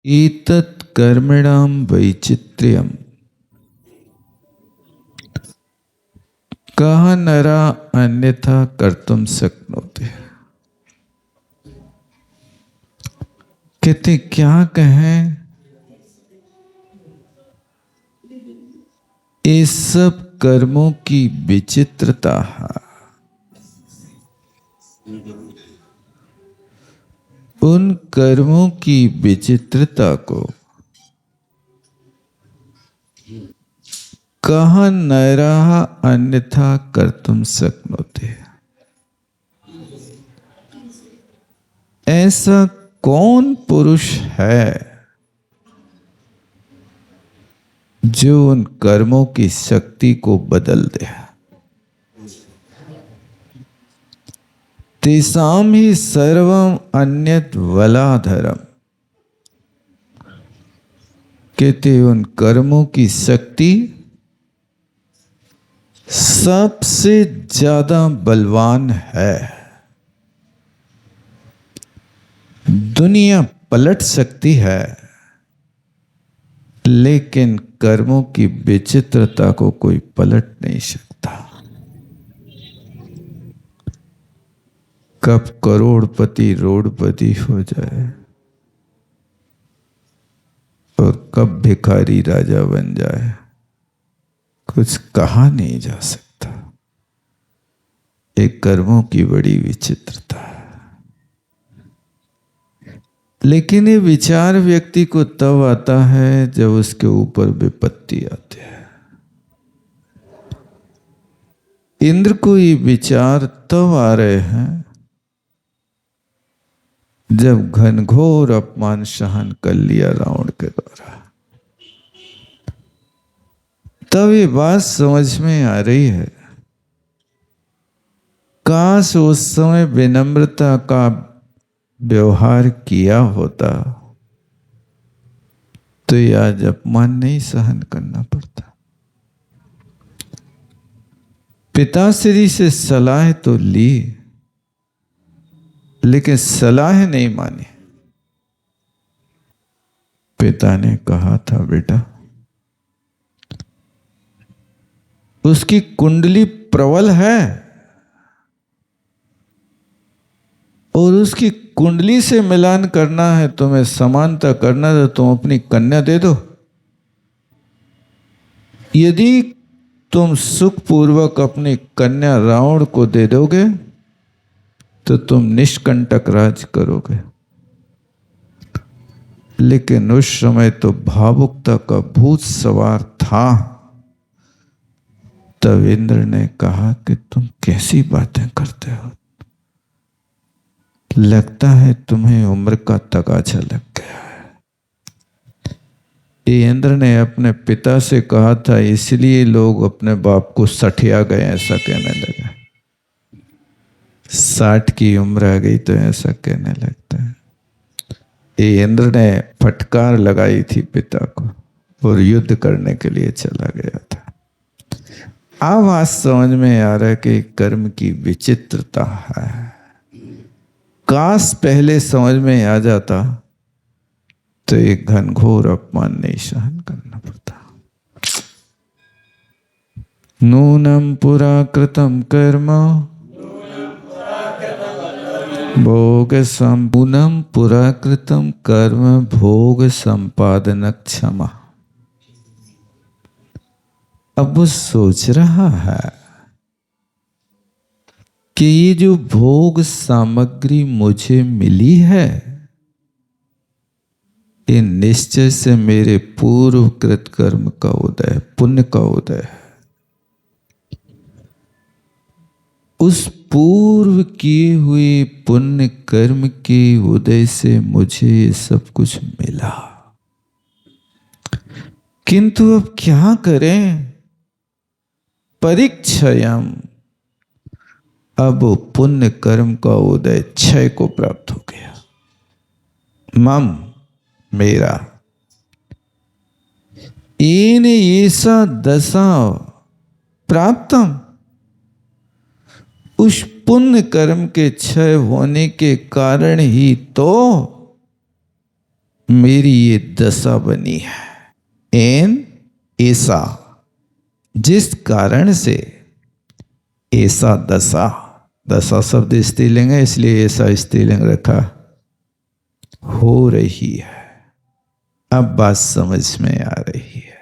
एतत् कर्मणां वैचित्र्यम् कः नरा अन्यथा कर्तुम शक्नोति। कहते क्या कहें, ये सब कर्मों की विचित्रता है। उन कर्मों की विचित्रता को कह नरः अन्यथा कर्तुम शक्नोति। ऐसा कौन पुरुष है जो उन कर्मों की शक्ति को बदल दे। तेषां ही सर्वम अन्यत् वलाधरम। कहते उन कर्मों की शक्ति सबसे ज्यादा बलवान है। दुनिया पलट सकती है, लेकिन कर्मों की विचित्रता को कोई पलट नहीं सकता। कब करोड़पति रोडपति हो जाए और कब भिखारी राजा बन जाए, कुछ कहा नहीं जा सकता। एक कर्मों की बड़ी विचित्रता है। लेकिन ये विचार व्यक्ति को तब आता है जब उसके ऊपर विपत्ति आती है। इंद्र को ये विचार तब आ रहे हैं जब घनघोर अपमान सहन कर लिया रावण के द्वारा। तब ये बात समझ में आ रही है, काश उस समय विनम्रता का व्यवहार किया होता तो ये आज अपमान नहीं सहन करना पड़ता। पिताश्री से सलाह तो ली, लेकिन सलाह नहीं मानी। पिता ने कहा था, बेटा उसकी कुंडली प्रबल है और उसकी कुंडली से मिलान करना है, तुम्हें समानता करना है, तो तुम अपनी कन्या दे दो। यदि तुम सुखपूर्वक अपनी कन्या रावण को दे दोगे तो तुम निष्कंटक राज करोगे। लेकिन उस समय तो भावुकता का भूत सवार था। तब इंद्र ने कहा कि तुम कैसी बातें करते हो, लगता है तुम्हें उम्र का तगाजा लग गया है। ये इंद्र ने अपने पिता से कहा था, इसलिए लोग अपने बाप को सठिया गए ऐसा कहने लगे। 60 की उम्र आ गई तो ऐसा कहने लगता है। ये इंद्र ने फटकार लगाई थी पिता को और युद्ध करने के लिए चला गया था। अब आज समझ में आ रहा है कि कर्म की विचित्रता है। काश पहले समझ में आ जाता तो एक घनघोर अपमान नहीं सहन करना पड़ता। नूनम पुरा कृतम कर्म भोग संपूर्णम पुरा कृतम कर्म भोग संपादन क्षमा। अब वो सोच रहा है कि ये जो भोग सामग्री मुझे मिली है, ये निश्चय से मेरे पूर्व कृत कर्म का उदय, पुण्य का उदय है। उस पूर्व किए हुए पुण्य कर्म के उदय से मुझे ये सब कुछ मिला। किंतु अब क्या करें? परीक्षयम, अब पुण्य कर्म का उदय क्षय को प्राप्त हो गया। मम, मेरा, येन ऐसा दशा प्राप्तम, उस पुण्य कर्म के क्षय होने के कारण ही तो मेरी ये दशा बनी है। एन ऐसा, जिस कारण से ऐसा दशा, दशा शब्द स्त्रीलिंग है इसलिए ऐसा स्त्रीलिंग रखा, हो रही है। अब बात समझ में आ रही है।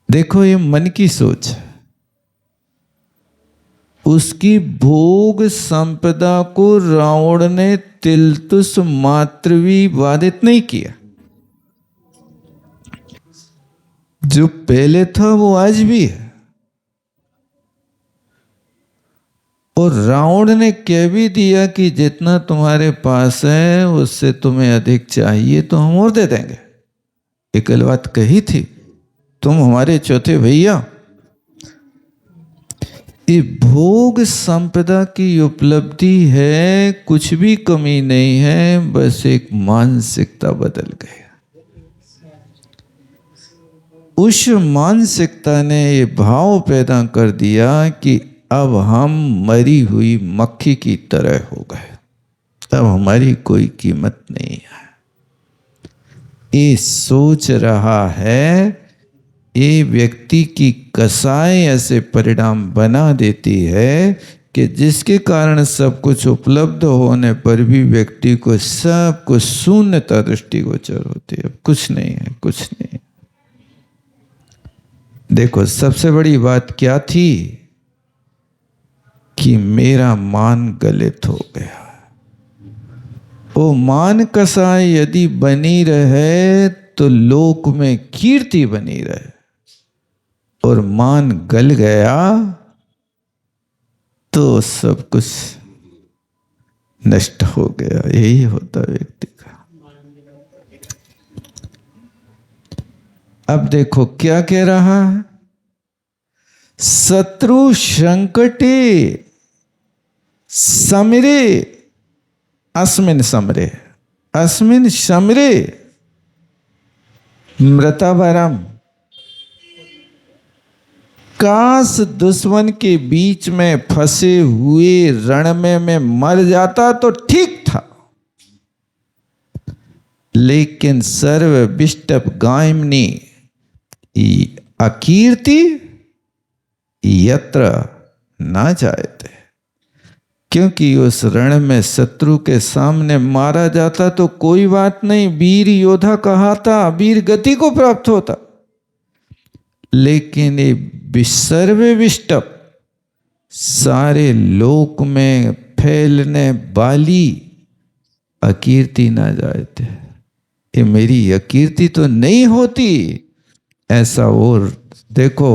देखो ये मन की सोच, उसकी भोग संपदा को रावण ने तिलतुस मात्र भी बाधित नहीं किया। जो पहले था वो आज भी है। और रावण ने कह भी दिया कि जितना तुम्हारे पास है उससे तुम्हें अधिक चाहिए तो हम और दे देंगे। एक बात कही थी, तुम हमारे चौथे भैया। ये भोग संपदा की उपलब्धि है, कुछ भी कमी नहीं है, बस एक मानसिकता बदल गई। उस मानसिकता ने ये भाव पैदा कर दिया कि अब हम मरी हुई मक्खी की तरह हो गए, अब हमारी कोई कीमत नहीं है। ये सोच रहा है, ये व्यक्ति की कसाई ऐसे परिणाम बना देती है कि जिसके कारण सब कुछ उपलब्ध होने पर भी व्यक्ति को सब कुछ शून्यता दृष्टिगोचर होती है। कुछ नहीं है, कुछ नहीं है। देखो सबसे बड़ी बात क्या थी कि मेरा मान गलित हो गया। वो मान कसाई यदि बनी रहे तो लोक में कीर्ति बनी रहे, और मान गल गया तो सब कुछ नष्ट हो गया। यही होता व्यक्ति का। अब देखो क्या कह रहा है, शत्रु संकटे समरे अस्मिन समरे, अस्मिन समरे मृतावरम। काश दुश्मन के बीच में फंसे हुए रण में मैं मर जाता तो ठीक था, लेकिन सर्व विष्टप गायमनी अकीर्ति यत्र ना जायते। क्योंकि उस रण में शत्रु के सामने मारा जाता तो कोई बात नहीं, वीर योद्धा कहाता, वीर गति को प्राप्त होता, लेकिन ये सर्व विष्टप सारे लोक में फैलने वाली अकीर्ति ना जाते, ये मेरी अकीर्ति तो नहीं होती। ऐसा और देखो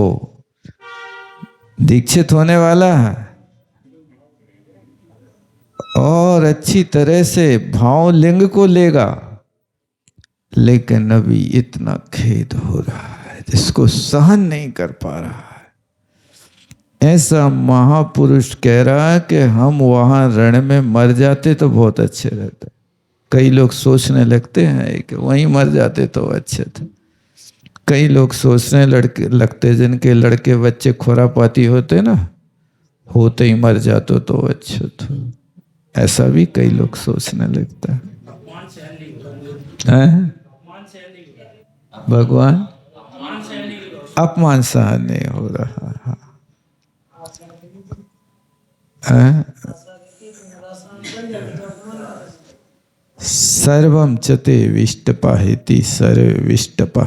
दीक्षित होने वाला है और अच्छी तरह से भाव लिंग को लेगा, लेकिन अभी इतना खेद हो रहा है जिसको सहन नहीं कर पा रहा है। ऐसा महापुरुष कह रहा है कि हम वहां रण में मर जाते तो बहुत अच्छे रहते। कई लोग सोचने लगते हैं कि वहीं मर जाते तो अच्छे थे। कई लोग सोचने लगते जिनके लड़के बच्चे खुरापाती होते ना, होते ही मर जाते तो अच्छे थे। ऐसा भी कई लोग सोचने लगता है। भगवान अपमान सहन नहीं हो रहा है। सर्वम चते विष्टपाहिति सर्वविष्टपा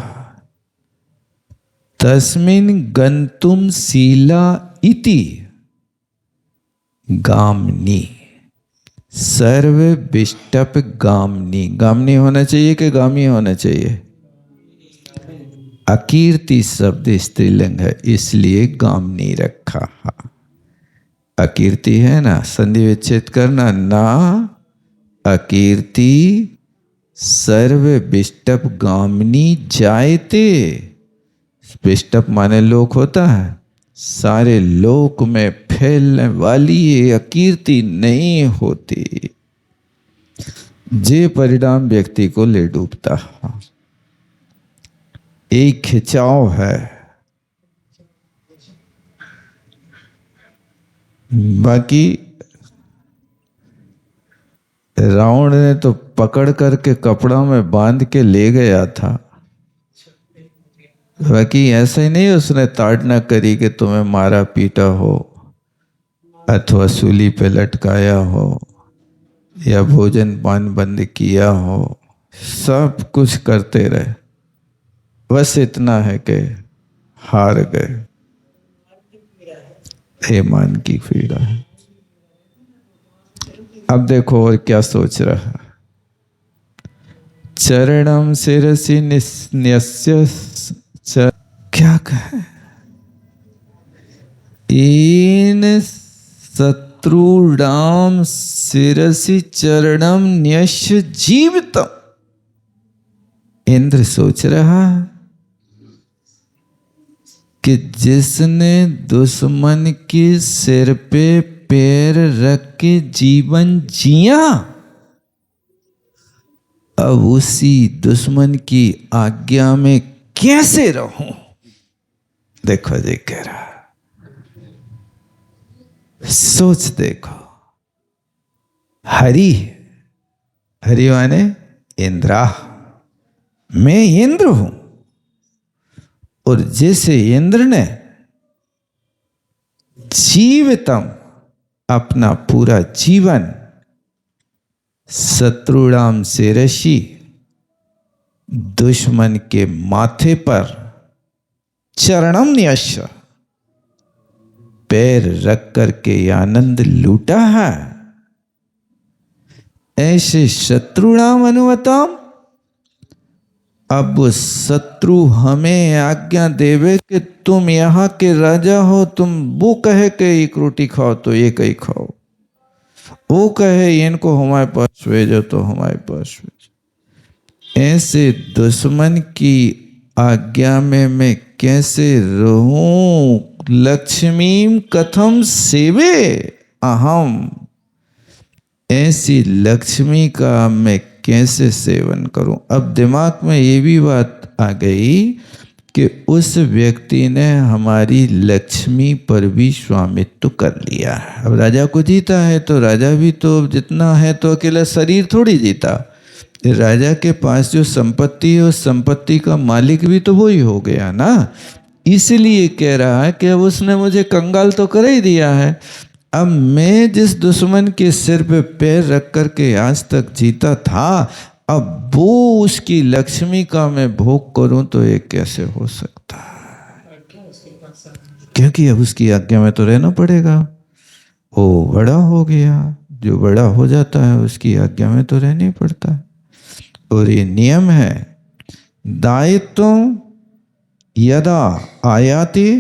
तस्मिन् गंतुम शीला इति गामनी। सर्व विष्टप गामनी, गामनी होना चाहिए कि गामी होना चाहिए? अकीर्ति शब्द स्त्रीलिंग है इसलिए गामनी रखा। अकीर्ति है ना, संधि विच्छेद करना ना, अकीर्ति सर्व विष्टप गामनी जायते। विष्टप माने लोक होता है, सारे लोक में फैलने वाली ये अकीर्ति नहीं होती। जे परिणाम व्यक्ति को ले डूबता, एक खिंचाव है। बाकी रावण ने तो पकड़ करके कपड़ा में बांध के ले गया था। बाकी ऐसा ही नहीं उसने ताड़ना करी कि तुम्हें मारा पीटा हो अथवा सूली पे लटकाया हो या भोजन पान बंद किया हो। सब कुछ करते रहे, बस इतना है कि हार गए। हे मान की पीड़ा है। अब देखो और क्या सोच रहा। चरणम शिरसि न्यस्य क्या कहे, इन शत्रुणाम शिरसि चरणम न्यस्य जीवितम। इंद्र सोच रहा कि जिसने दुश्मन के सिर पे पैर रख के जीवन जिया, अब उसी दुश्मन की आज्ञा में कैसे रहूं। देखो जी कह रहा, सोच देखो। हरि, हरि माने इंद्रा, मैं इंद्र हूं और जैसे इंद्र ने जीवितम अपना पूरा जीवन शत्रुणाम शिरसि दुश्मन के माथे पर चरणम न्यस्य पैर रख करके आनंद लूटा है, ऐसे शत्रुणाम अनुमताम। अब वो शत्रु हमें आज्ञा देवे कि तुम यहाँ के राजा हो, तुम वो कहे कि एक रोटी खाओ तो एक ही खाओ, वो कहे इनको हमारे पास भेजो तो हमारे पास भेजो। ऐसे दुश्मन की आज्ञा में मैं कैसे रहूं। लक्ष्मीम कथम सेवे अहम, ऐसी लक्ष्मी का मैं कैसे सेवन करूं। अब दिमाग में ये भी बात आ गई कि उस व्यक्ति ने हमारी लक्ष्मी पर भी स्वामित्व कर लिया है। अब राजा को जीता है तो राजा भी तो जितना है तो अकेला शरीर थोड़ी जीता, राजा के पास जो संपत्ति है उस संपत्ति का मालिक भी तो वही हो गया ना। इसलिए कह रहा है कि अब उसने मुझे कंगाल तो कर ही दिया है, अब मैं जिस दुश्मन के सिर पे पैर रख कर के आज तक जीता था, अब वो उसकी लक्ष्मी का मैं भोग करूं तो ये कैसे हो सकता है। क्योंकि अब उसकी आज्ञा में तो रहना पड़ेगा। वो बड़ा हो गया, जो बड़ा हो जाता है उसकी आज्ञा में तो रहना ही पड़ता है। और ये नियम है, दायित्व यदा आयाति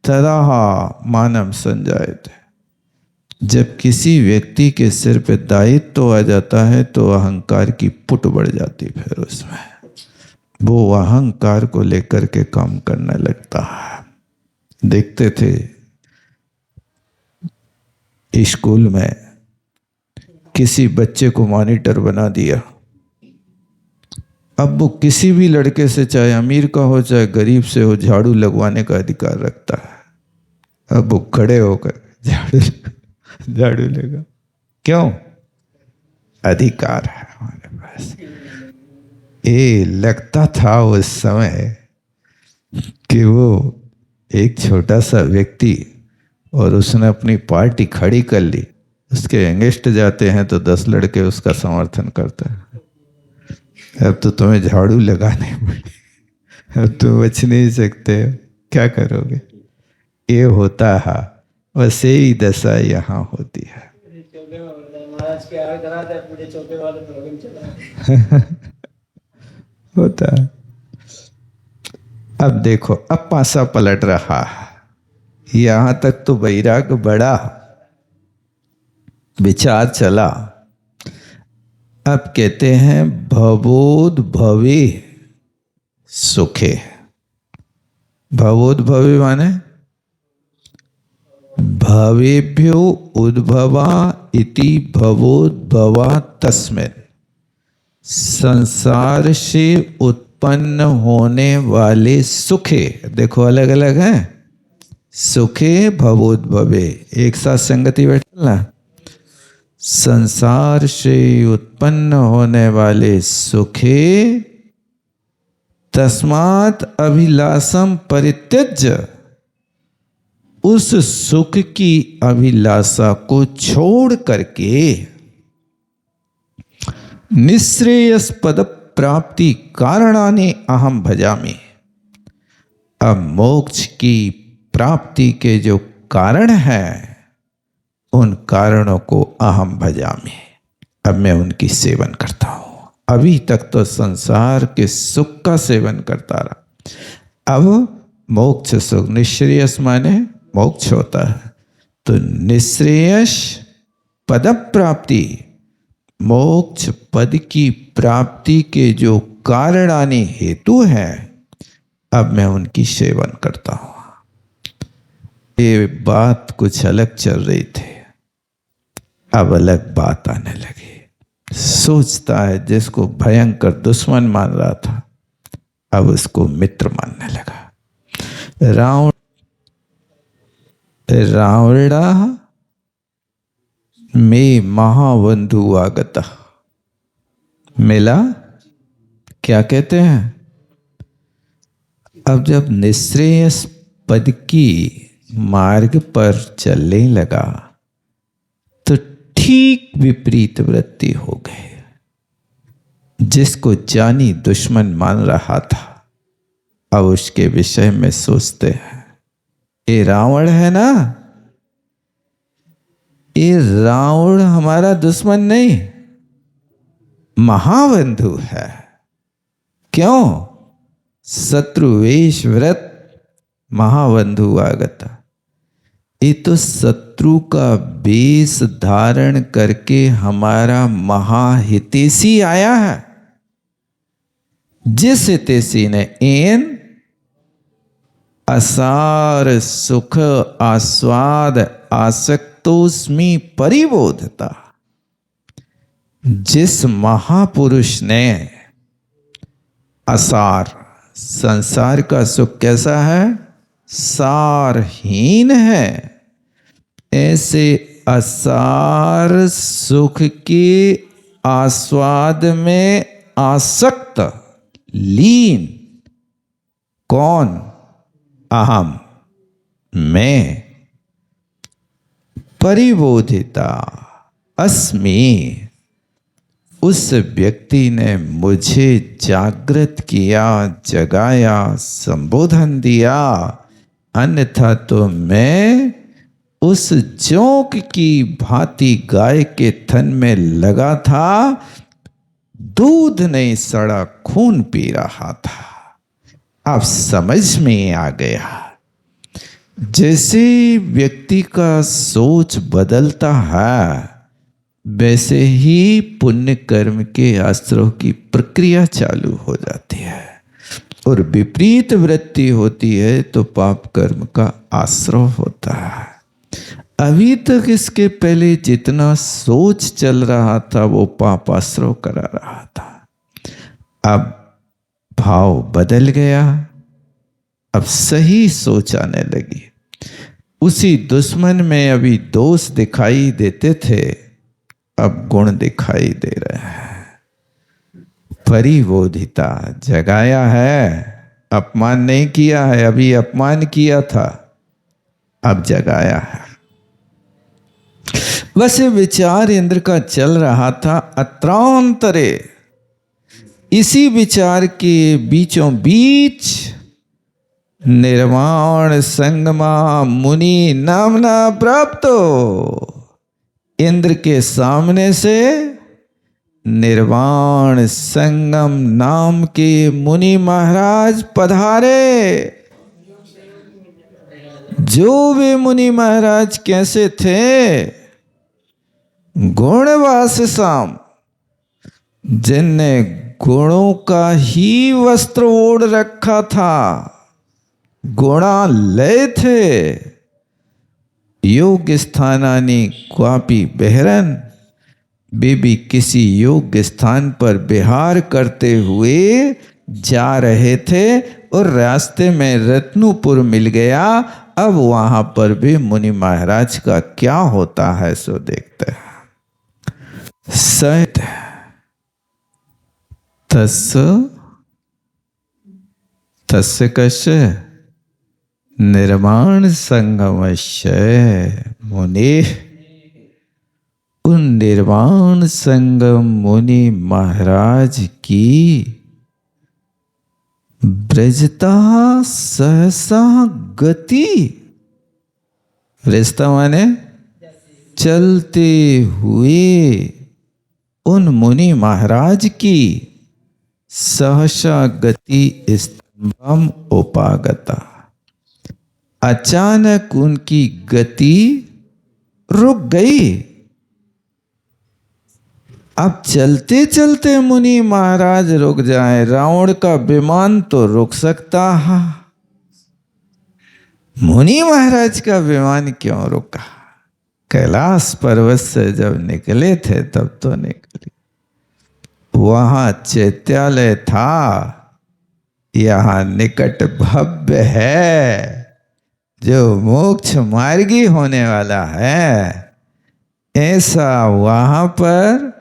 तदा मानव संजायते। जब किसी व्यक्ति के सिर पे दायित्व तो आ जाता है तो अहंकार की पुट बढ़ जाती, फिर उसमें वो अहंकार को लेकर के काम करने लगता है। देखते थे स्कूल में किसी बच्चे को मॉनिटर बना दिया, अब वो किसी भी लड़के से चाहे अमीर का हो चाहे गरीब से हो झाड़ू लगवाने का अधिकार रखता है। अब वो खड़े होकर झाड़ू लेगा, क्यों? अधिकार है हमारे पास। ये लगता था उस समय कि वो एक छोटा सा व्यक्ति और उसने अपनी पार्टी खड़ी कर ली, उसके अगेंस्ट जाते हैं तो 10 लड़के उसका समर्थन करते हैं। अब तो तुम्हें झाड़ू लगाने पड़े, अब तुम बच नहीं सकते, क्या करोगे। ये होता है, वैसे ही दशा यहाँ होती है। होता है। अब देखो, अब पासा पलट रहा है। यहां तक तो वैराग बढ़ा, विचार चला। अब कहते हैं भवोद्भवे सुखे। भवोद्भवे माने भवेभ्यो उद्भवा इति भवोद्भवा तस्मिन्। संसार से उत्पन्न होने वाले सुखे, देखो अलग अलग हैं, सुखे भवोद्भवे, एक साथ संगति बैठना। संसार से उत्पन्न होने वाले सुखे तस्मात् अभिलाषम परित्यज्य, उस सुख की अभिलाषा को छोड़ करके निःश्रेयस पद प्राप्ति कारणानि अहम भजामि। अब मोक्ष की प्राप्ति के जो कारण हैं उन कारणों को अहम भजामि, अब मैं उनकी सेवन करता हूं। अभी तक तो संसार के सुख का सेवन करता रहा, अब मोक्ष सुख, निःश्रेयस माने मोक्ष होता है, तो निःश्रेयस पद प्राप्ति, मोक्ष पद की प्राप्ति के जो कारणानि हेतु हैं, अब मैं उनकी सेवन करता हूं। ये बात कुछ अलग चल रही थी, अब अलग बात आने लगी। सोचता है जिसको भयंकर दुश्मन मान रहा था, अब उसको मित्र मानने लगा। रावणा में महाबंधु आगता, मिला, क्या कहते हैं? अब जब निःश्रेयस पद की मार्ग पर चलने लगा तो ठीक विपरीत वृत्ति हो गई। जिसको जानी दुश्मन मान रहा था, अब उसके विषय में सोचते हैं, ये रावण है ना, ये रावण हमारा दुश्मन नहीं, महाबंधु है। क्यों? शत्रुवेश व्रत महाबंधु आगता, ये तो शत्रु का वेश धारण करके हमारा महाहितैषी आया है। जिस हितैषी ने एन असार सुख आस्वाद आसक्तोस्मि परिबोधता, जिस महापुरुष ने असार, संसार का सुख कैसा है? सारहीन है, ऐसे असार सुख के आस्वाद में आसक्त, लीन, कौन? अहम, मैं, परिबोधिता अस्मि, उस व्यक्ति ने मुझे जागृत किया, जगाया, संबोधन दिया, अन्यथा तो मैं उस जोंक की भांति गाय के थन में लगा था, दूध नहीं सड़ा खून पी रहा था। अब समझ में आ गया, जैसे व्यक्ति का सोच बदलता है वैसे ही पुण्य कर्म के आश्रव की प्रक्रिया चालू हो जाती है, और विपरीत वृत्ति होती है तो पाप कर्म का आश्रव होता है। अभी तक इसके पहले जितना सोच चल रहा था वो पाप आश्रव करा रहा था, अब भाव बदल गया, अब सही सोच आने लगी। उसी दुश्मन में अभी दोष दिखाई देते थे, अब गुण दिखाई दे रहे हैं। परिबोधिता, जगाया है, अपमान नहीं किया है, अभी अपमान किया था, अब जगाया है। बस विचार इंद्र का चल रहा था अत्रांतरे, इसी विचार के बीचों बीच निर्वाण संगमा मुनि नामना प्राप्तो, इंद्र के सामने से निर्वाण संगम नाम के मुनि महाराज पधारे। जो वे मुनि महाराज कैसे थे? गुणवास साम, जिनने गुणों का ही वस्त्र ओढ़ रखा था, गुणालय थे। योग स्थानानि क्वापि बहरन, वे भी किसी योग स्थान पर विहार करते हुए जा रहे थे और रास्ते में रत्नपुर मिल गया। अब वहां पर भी मुनि महाराज का क्या होता है सो देखते हैं। सत तस्य तस्य कस्य निर्माण संगमस्य मुनि। उन निर्वाण संगम मुनि महाराज की ब्रजता सहसा गति। ब्रजता माने चलते हुए उन मुनि महाराज की सहसा गति स्तंभम उपागता। अचानक उनकी गति रुक गई। अब चलते चलते मुनि महाराज रुक जाए, रावण का विमान तो रुक सकता है, मुनि महाराज का विमान क्यों रुका? कैलाश पर्वत से जब निकले थे तब तो निकले। वहां चैत्यालय था, यहां निकट भव्य है जो मोक्ष मार्गी होने वाला है। ऐसा वहां पर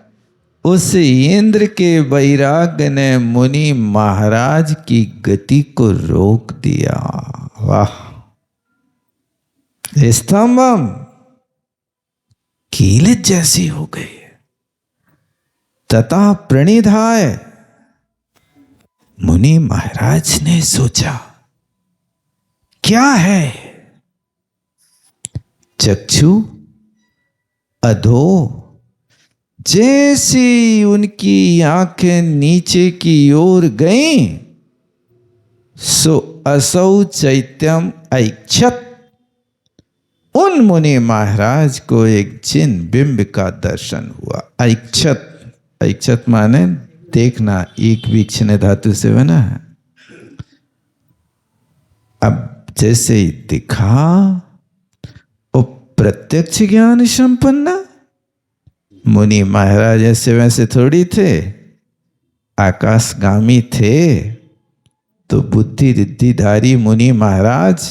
उस इंद्र के वैराग्य ने मुनि महाराज की गति को रोक दिया। वाह! स्तंभम कील जैसी हो गई। तथा प्रणिधाय मुनि महाराज ने सोचा क्या है? चक्षु अधो जैसी उनकी आंखें नीचे की ओर गईं, सो असौ चैत्यम ऐक्षत। उन मुनि महाराज को एक जिन बिंब का दर्शन हुआ। ऐक्षत, ऐक्षत माने देखना, एक वीक्षण धातु से बना है। अब जैसे ही दिखा वो प्रत्यक्ष ज्ञान संपन्न। मुनि महाराज ऐसे वैसे थोड़ी थे, आकाशगामी थे। तो बुद्धि रिद्धिधारी मुनि महाराज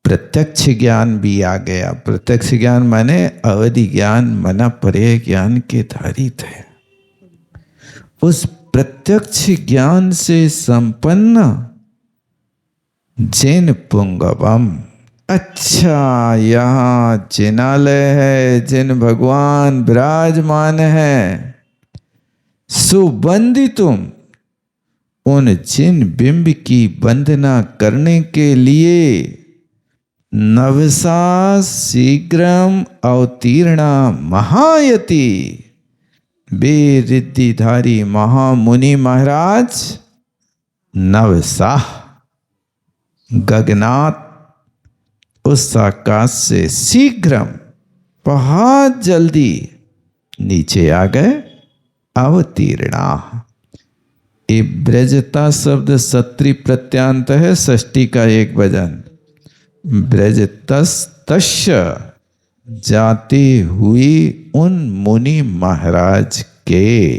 प्रत्यक्ष ज्ञान भी आ गया। प्रत्यक्ष ज्ञान माने अवधि ज्ञान, मना परे ज्ञान के धारी थे। उस प्रत्यक्ष ज्ञान से संपन्न जिन पुंगवम, अच्छा यहाँ जिनालय है, जिन भगवान विराजमान है, सुबंधितुम, उन जिन बिंब की वंदना करने के लिए नवसा शीघ्रम अवतीर्णा महायति। वे रिद्धिधारी महामुनि महाराज नवसा गगनात, उस आकाश से शीघ्रम बहुत जल्दी नीचे आ गए। अवतीर्णा, ये ब्रजता शब्द सत्री प्रत्यांत है, षष्ठी का एक वचन। ब्रजतस तस्य, जाते हुई उन मुनि महाराज के।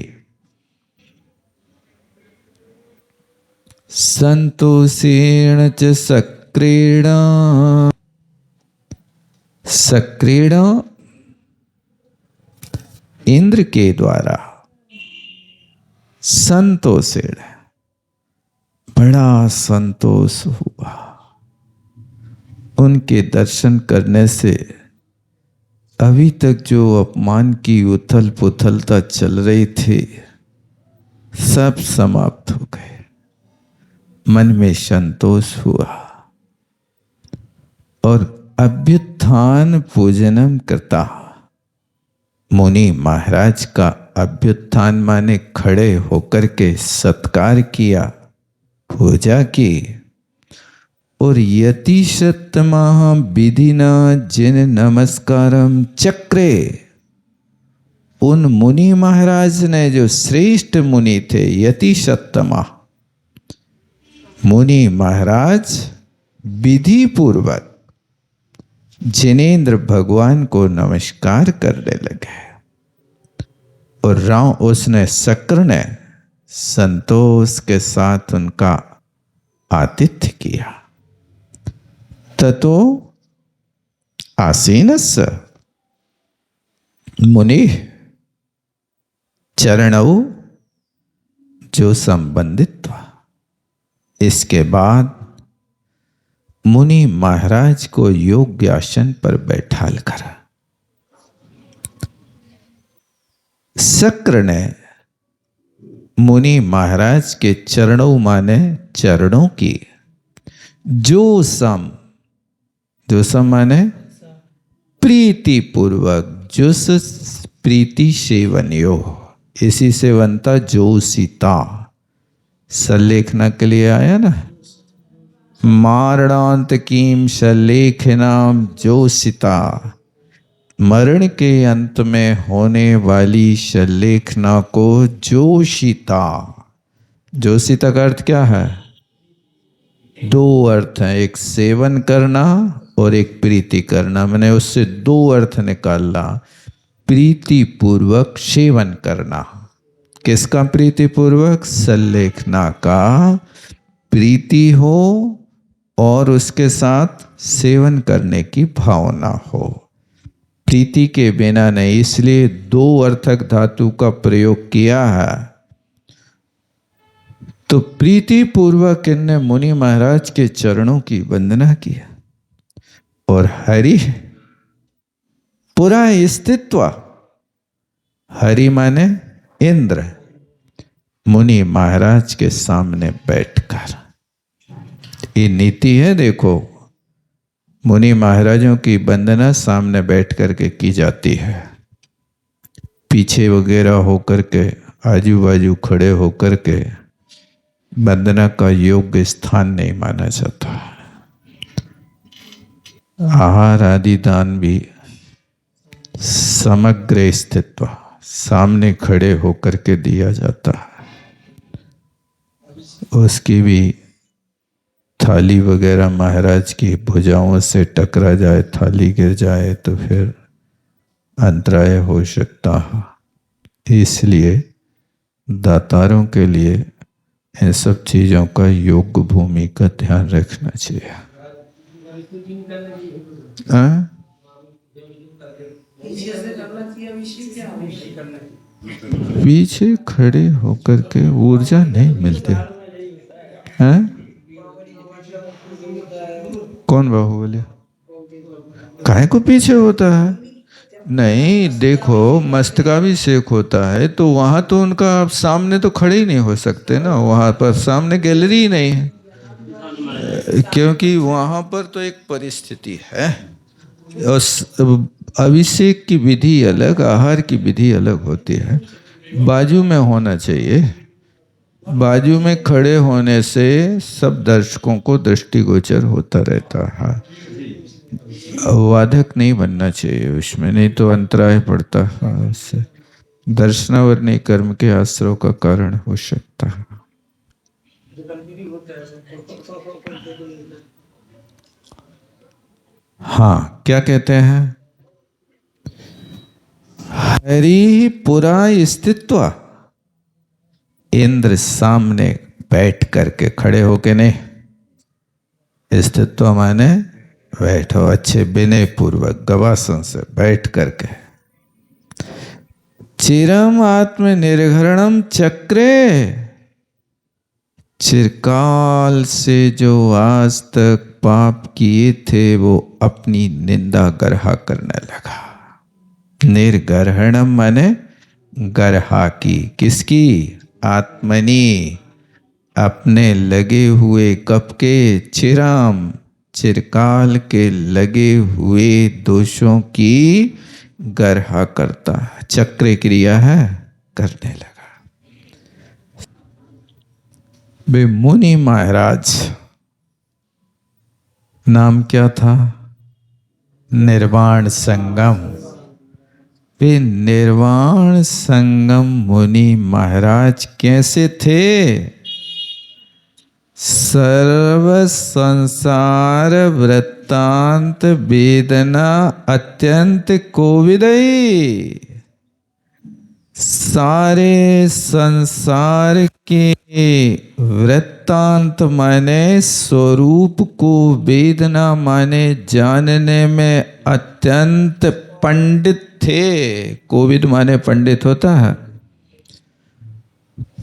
संतोषेण च सक्रीड़ा, सक्रीड़ा इंद्र के द्वारा, संतोषेण बड़ा संतोष हुआ। उनके दर्शन करने से अभी तक जो अपमान की उथल पुथलता चल रही थी सब समाप्त हो गए। मन में संतोष हुआ और अभ्युत्थान पूजनम करता। मुनि महाराज का अभ्युत्थान माने खड़े होकर के सत्कार किया, पूजा की। और यति सत्तमः विधिना जिन नमस्कारम चक्रे, उन मुनि महाराज ने, जो श्रेष्ठ मुनि थे, यति सत्तमा मुनि महाराज विधि पूर्वक जिनेन्द्र भगवान को नमस्कार करने लगे। और राव उसने शक्र ने संतोष के साथ उनका आतिथ्य किया। ततो आसीनस्य मुनि, चरणौ जो संबंधित। इसके बाद मुनि महाराज को योग्य आसन पर बैठाल कर शक्र ने मुनि महाराज के चरणों माने चरणों की जो सम माने प्रीति पूर्वक जुस प्रीति सेवनियो, इसी से बनता जो सीता। सल्लेखना के लिए आया ना, मारणांत कीम सल्लेखनाम जो सीता, मरण के अंत में होने वाली सल्लेखना को जोशिता। जोशिता का अर्थ क्या है? दो अर्थ हैं, एक सेवन करना और एक प्रीति करना। मैंने उससे दो अर्थ निकाला। प्रीति पूर्वक सेवन करना, किसका प्रीति पूर्वक? सल्लेखना का प्रीति हो और उसके साथ सेवन करने की भावना हो। प्रीति के बिना नहीं, इसलिए दो अर्थक धातु का प्रयोग किया है। तो प्रीति पूर्वक इनने मुनि महाराज के चरणों की वंदना किया। और हरि पुरा स्थित्व, हरि माने इंद्र, मुनि महाराज के सामने बैठकर, ये नीति है। देखो, मुनि महाराजों की वंदना सामने बैठ करके की जाती है। पीछे वगैरह होकर के, आजू बाजू खड़े होकर के वंदना का योग्य स्थान नहीं माना जाता। आहार आदि दान भी समग्र स्थित्व, सामने खड़े होकर के दिया जाता है। उसकी भी थाली वगैरह महाराज की भुजाओं से टकरा जाए, थाली गिर जाए तो फिर अंतराय हो सकता है। इसलिए दातारों के लिए इन सब चीज़ों का योग्य भूमि का ध्यान रखना चाहिए। पीछे खड़े होकर के ऊर्जा नहीं मिलती है। कौन बाहुबली? काहे को पीछे होता है? नहीं, देखो, मस्तकाभिषेक होता है तो वहां तो उनका आप सामने तो खड़े ही नहीं हो सकते ना। वहां पर सामने गैलरी ही नहीं है, क्योंकि वहां पर तो एक परिस्थिति है। और अभिषेक की विधि अलग, आहार की विधि अलग होती है। बाजू में होना चाहिए। बाजू में खड़े होने से सब दर्शकों को दृष्टिगोचर होता रहता है। वादक नहीं बनना चाहिए उसमें, नहीं तो अंतराय पड़ता है। उससे दर्शनावरणीय कर्म के आश्रव का कारण हो सकता है। हाँ, क्या कहते हैं? हरि पुरा स्थित्व, इंद्र सामने बैठ करके, खड़े होके नहीं। स्थित्व माने बैठो, अच्छे विनय पूर्वक गवासन से बैठ करके। चिरम आत्म निर्घरणम चक्रे, चिरकाल से जो आज तक पाप किए थे वो अपनी निंदा गरहा करने लगा। निर्गर्हणम माने गरहा की, किसकी? आत्मनि, अपने लगे हुए कब के? चिराम, चिरकाल के लगे हुए दोषों की गरहा करता है। चक्र क्रिया है, करने लगा। वे मुनि महाराज, नाम क्या था? निर्वाण संगम। वे निर्वाण संगम मुनि महाराज कैसे थे? सर्व संसार वृत्तांत वेदना अत्यंत कोविदई, सारे संसार के वृत्तांत माने स्वरूप को, वेदना माने जानने में अत्यंत पंडित थे। कोविद माने पंडित होता है।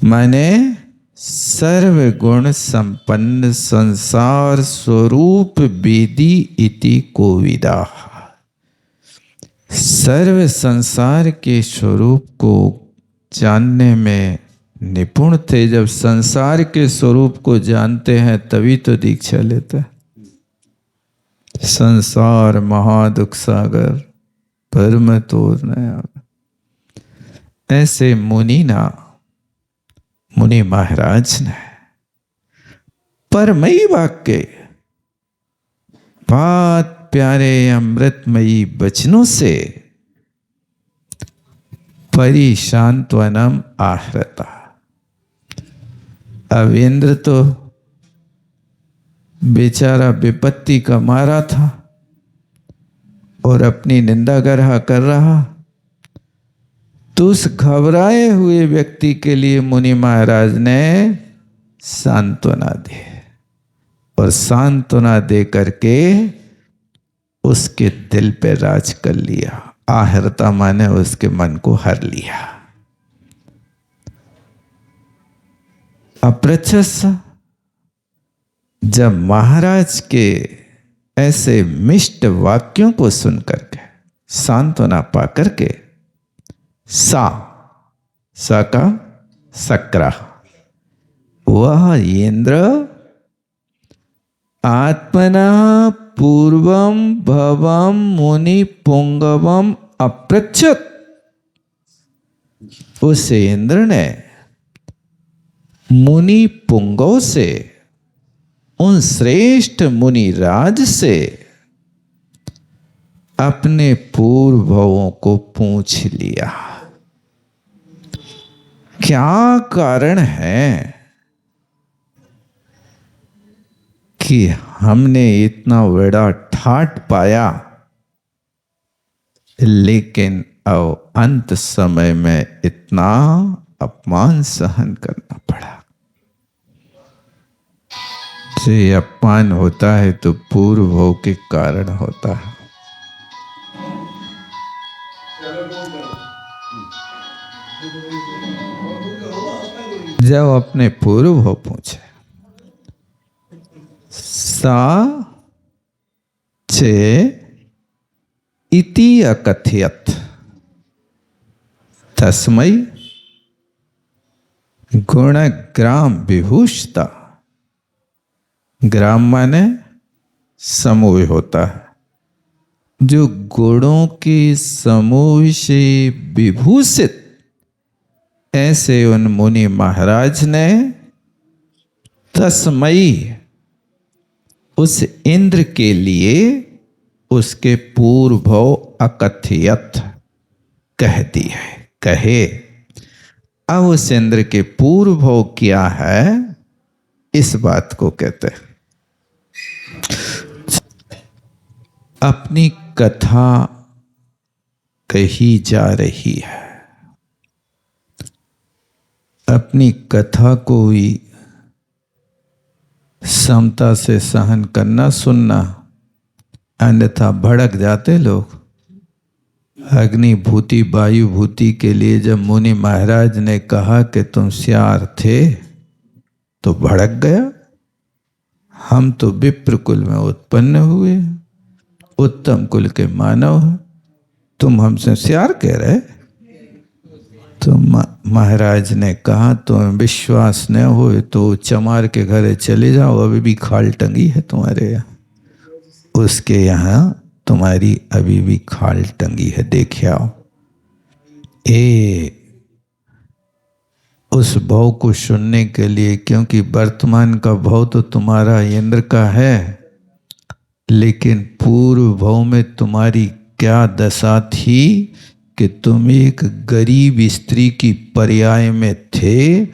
माने सर्वगुण संपन्न संसार स्वरूप वेदी इति कोविदा। सर्व संसार के स्वरूप को जानने में निपुण थे। जब संसार के स्वरूप को जानते हैं तभी तो दीक्षा लेते हैं। संसार महादुख सागर भरम तोर न आवे। ऐसे मुनि महाराज ने परमयी वाक्य बात प्यारे अमृतमयी वचनों से परिशांत्वनम आहृता। अब इंद्र तो बेचारा विपत्ति का मारा था और अपनी निंदा गर्हा कर रहा, तो उस घबराए हुए व्यक्ति के लिए मुनि महाराज ने सांत्वना दी और सांत्वना दे करके उसके दिल पे राज कर लिया। आहृता माने उसके मन को हर लिया। अपृच्छस जब महाराज के ऐसे मिष्ट वाक्यों को सुन करके सांत्वना पा करके सा का सक्रा वह इंद्र आत्मना पूर्वम भवम मुनि पुंगवम अपृच्छत। उस इंद्र ने मुनि पुंगव से, उन श्रेष्ठ मुनि राज से अपने पूर्व भवों को पूछ लिया। क्या कारण है कि हमने इतना बड़ा ठाट पाया, लेकिन अब अंत समय में इतना अपमान सहन करना पड़ा। से अपमान होता है तो पूर्व भव के कारण होता है। जब अपने पूर्व भव पूछे सा चे इति अकथयत तस्मै गुणग्राम विभूषता। ग्राम माने समूह होता है, जो गुणों के समूह से विभूषित ऐसे उन मुनि महाराज ने तस्मयी उस इंद्र के लिए उसके पूर्व भव अकथयत कह दिए, कहे। अब उस इंद्र के पूर्व भव क्या है, इस बात को कहते हैं। अपनी कथा कही जा रही है, अपनी कथा को ही समता से सहन करना, सुनना, अन्यथा भड़क जाते लोग। अग्निभूति वायुभूति के लिए जब मुनि महाराज ने कहा कि तुम श्यार थे तो भड़क गया। हम तो विप्र कुल में उत्पन्न हुए, उत्तम कुल के मानव हैं, तुम हमसे श्यार कह रहे। तो महाराज ने कहा तुम्हें विश्वास न हो तो चमार के घरे चले जाओ, अभी भी खाल टंगी है तुम्हारे यहाँ, उसके यहाँ तुम्हारी अभी भी खाल टंगी है, देख आओ। उस भव को सुनने के लिए, क्योंकि वर्तमान का भव तो तुम्हारा इंद्र का है, लेकिन पूर्व भव में तुम्हारी क्या दशा थी कि तुम एक गरीब स्त्री की पर्याय में थे,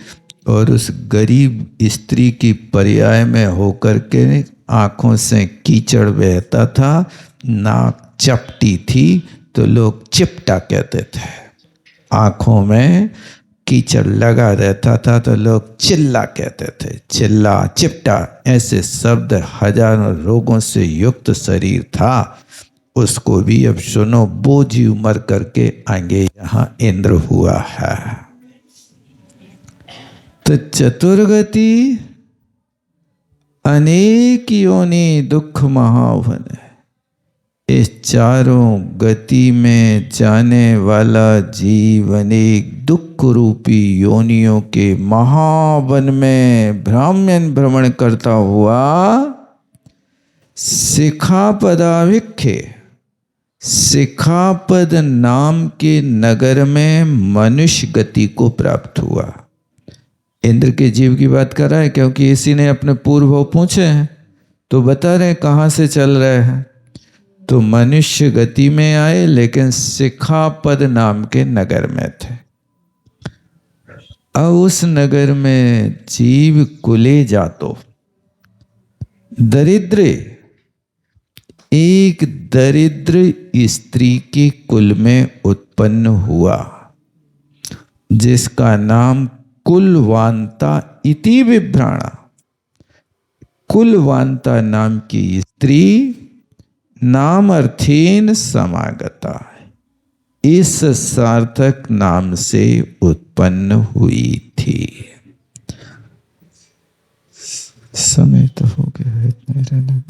और उस गरीब स्त्री की पर्याय में होकर के आंखों से कीचड़ बहता था, नाक चपटी थी तो लोग चिपटा कहते थे। आंखों में कीचड़ लगा रहता था तो लोग चिल्ला कहते थे, चिल्ला चिपटा ऐसे शब्द, हजारों रोगों से युक्त शरीर था। उसको भी अब सुनो, बोझी उमर करके आगे यहाँ इंद्र हुआ है। तो चतुर्गति अनेक योनि दुख महावन है। इस चारों गति में जाने वाला जीव अनेक दुख रूपी योनियों के महावन में भ्राम्यन भ्रमण करता हुआ शिखापदाभिख्ये, शिखापद नाम के नगर में मनुष्य गति को प्राप्त हुआ। इंद्र के जीव की बात कर रहा है, क्योंकि इसी ने अपने पूर्व पूछे हैं तो बता रहे कहाँ से चल रहे हैं। तो मनुष्य गति में आए, लेकिन शिखापद नाम के नगर में थे। अब उस नगर में जीव कुले जातो दरिद्र, एक दरिद्र स्त्री के कुल में उत्पन्न हुआ, जिसका नाम कुलवांता इति बिभ्राणा। कुलवांता नाम की स्त्री नाम अर्थेन समागता है, इस सार्थक नाम से उत्पन्न हुई थी। समय तो हो गया है, इतने रहने